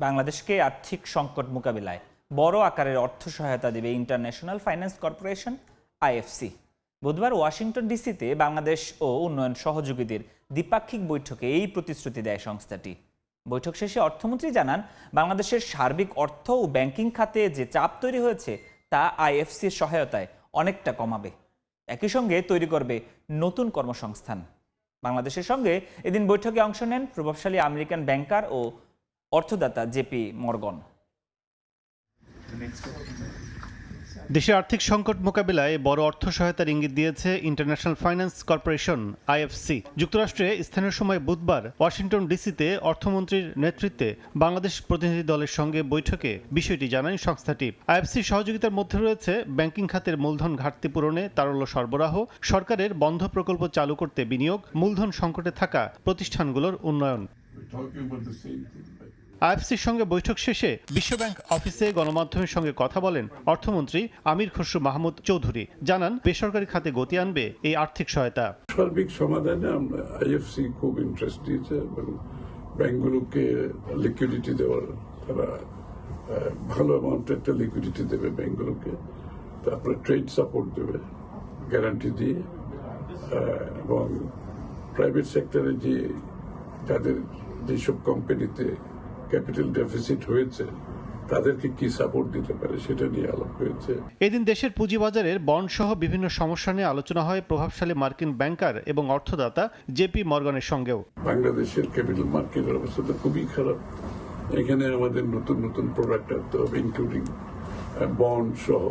বাংলাদেশকে আর্থিক সংকট মোকাবিলায় বড় আকারের অর্থ সহায়তা দেবে ইন্টারন্যাশনাল ফাইন্যান্স কর্পোরেশন আইএফসি। বুধবার ওয়াশিংটন ডিসিতে বাংলাদেশ ও উন্নয়ন সহযোগীদের দ্বিপাক্ষিক বৈঠকে এই প্রতিশ্রুতি দেয় সংস্থাটি। বৈঠক শেষে অর্থমন্ত্রী জানান, বাংলাদেশের সার্বিক অর্থ ও ব্যাংকিং খাতে যে চাপ তৈরি হয়েছে তা আইএফসির সহায়তায় অনেকটা কমাবে। একই সঙ্গে তৈরি করবে নতুন কর্মসংস্থান। বাংলাদেশের সঙ্গে এদিন বৈঠকে অংশ নেন প্রভাবশালী আমেরিকান ব্যাংকার ও অর্থদাতা জেপি মর্গান। দেশে আর্থিক সংকট মোকাবিলায় বড় অর্থ সহায়তার ইঙ্গিত দিয়েছে ইন্টারন্যাশনাল ফাইন্যান্স কর্পোরেশন আইএফসি। যুক্তরাষ্ট্রে স্থানীয় সময় বুধবার ওয়াশিংটন ডিসিতে অর্থমন্ত্রীর নেতৃত্বে বাংলাদেশ প্রতিনিধি দলের সঙ্গে বৈঠকে বিষয়টি জানায় সংস্থাটি। আইএফসি সহযোগিতার মধ্যে রয়েছে ব্যাংকিং খাতের মূলধন ঘাটতি পূরণে তারল্য সরবরাহ, সরকারের বন্ধ প্রকল্প চালু করতে বিনিয়োগ, মূলধন সংকটে থাকা প্রতিষ্ঠানগুলোর উন্নয়ন। আইএফসির সঙ্গে বৈঠক শেষে বিশ্বব্যাংক অফিসে গণমাধ্যমের সঙ্গে কথা বলেন অর্থমন্ত্রী আমির খসরু মাহমুদ চৌধুরী। জানান, বেসরকারি খাতে গতি আনবে এই আর্থিক সহায়তা। সার্বিক সমাধানে আমরা আইএফসি খুব ইন্টারেস্ট দিয়েছে এবং ব্যাংকগুলোকে লিকুইডিটি দেওয়ার, তারা ভালো অ্যামাউন্টের একটা লিকুইডিটি দেবে ব্যাংকগুলোকে, তারপরে ট্রেড সাপোর্ট দেবে গ্যারান্টি দিয়ে, এবং প্রাইভেট সেক্টরে যাদের যেসব কোম্পানিতে ক্যাপিটাল ডেফিসিট হয়েছে তাদেরকে কি সাপোর্ট দিতে পারে সেটা নিয়ে আলাপ হয়েছে। এদিন দেশের পুঁজিবাজারের বন্ড সহ বিভিন্ন সমস্যা নিয়ে আলোচনা হয় প্রভাবশালী মার্কিন ব্যাংকার এবং অর্থদাতা জেপি মর্গানের সঙ্গেও। বাংলাদেশের ক্যাপিটাল মার্কেটের অবস্থা তো খুবই খারাপ। এখানে আমাদের নতুন নতুন প্রোডাক্ট আনতে হবে, ইনক্লুডিং বন্ড সহ।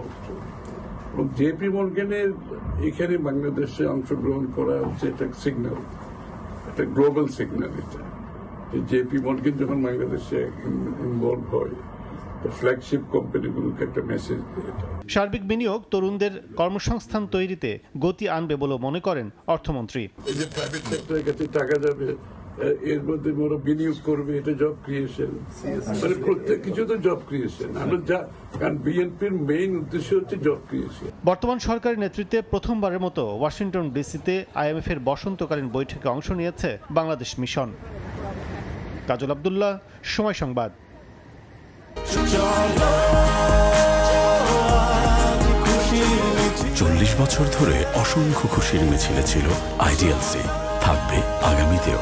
এবং জেপি মর্গানের এখানে বাংলাদেশে অংশগ্রহণ করা হচ্ছে একটা সিগন্যাল, একটা গ্লোবাল সিগন্যাল। এটা জেপি মর্গান যখন বাংলাদেশে ইনভলভ হয়, ফ্ল্যাগশিপ কোম্পানিগুলোকে একটা মেসেজ দিয়ে। সার্বিক বিনিয়োগ তরুণদের কর্মসংস্থান তৈরিতে গতি আনবে বলে মনে করেন অর্থমন্ত্রী। এই যে প্রাইভেট সেক্টরের কাছে টাকা যাবে, এর মধ্যে ওরা বিনিয়োগ করবে, এটা জব ক্রিয়েশন, মানে প্রত্যেক কিছু তো জব ক্রিয়েশন। আমরা কারণ বিএনপির মেইন উদ্দেশ্য হচ্ছে জব ক্রিয়েশন। বর্তমান সরকারের নেতৃত্বে প্রথমবারের মতো ওয়াশিংটন ডিসিতে আইএমএফ এর বসন্তকালীন বৈঠকে অংশ নিয়েছে বাংলাদেশ মিশন। কাজল আব্দুল্লাহ, সময় সংবাদ। 40 বছর ধরে অসংখ্য খুশির মিছিলে ছিল আইডিএলসি, থাকবে আগামীতেও।